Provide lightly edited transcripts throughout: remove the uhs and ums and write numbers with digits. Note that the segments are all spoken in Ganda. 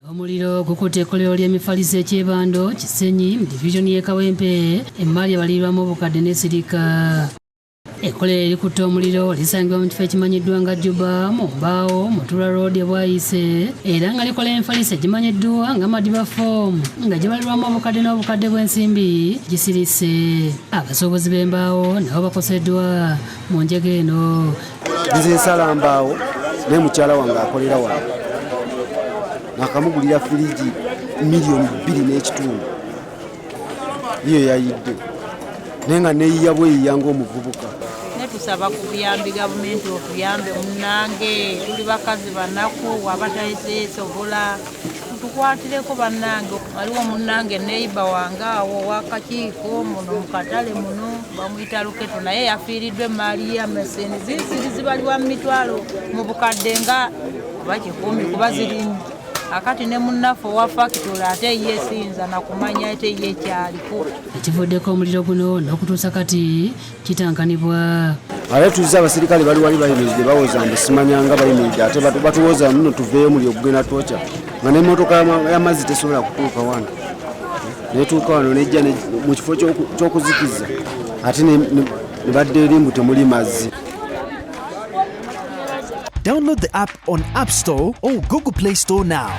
Omuliro gukutte ekkolero ly'emifaliso ekyebando Kisenyi mu divisioni y'e Kawempe emmali ebalirwamu obukadde n'esirika. Ekkolero erikutte omuliro lisangibwa mu kifo ekimanyiddwa nga Juba mu Mbaawo Mutula Road e Bwaise era nga likola enfaliso egimanyiddwa nga Madiba Form nga gibalirwamu obukadde n'obukadde bw'ensimbi gisirise. Abasuubuzi b'embaawo nabo bakoseddwa mu njega eno. Nze nsala Mbaawo naye mukyala wange akolera wano nakamugulira firiji $2.5 iyo yayidde naye nga neyiya bweyiya ng'omuvubuka. Netusaba ku buyambi gavumenti otuyambe munnange tuli bakazi banaku waba tayiseesobola tukwatireko bannange. Waliwo munnange neiba wange awo wakakiiko muno mu katale muno bamuyita Luketo naye yafiiriddwa emaali y'amaseni zisiri zibaliwa mu mitwalo mu bukadde nga bakikumi kuba zirimu akati ne munnafu wa factory ate yesinza nakumanya ate yekyaliko. Ekivuddeko omuliro guno n'okutuusa kati kitankanibwa. Ate tuziza abasirikale bali wali bayimiridde bawoza mbu simanyanga bayimiridde ate batuwoza muno tuveeyo omuliro gugenda twoca nga n'emmotoka y'amazzi tesobola kutuuka wano netuuka wano nejja mu kifo ky'okuzikiza ate ne badde eri mbu temuli mazzi. Download the app on App Store or Google Play Store now.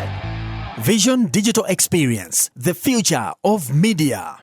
Vision Digital Experience, the future of media.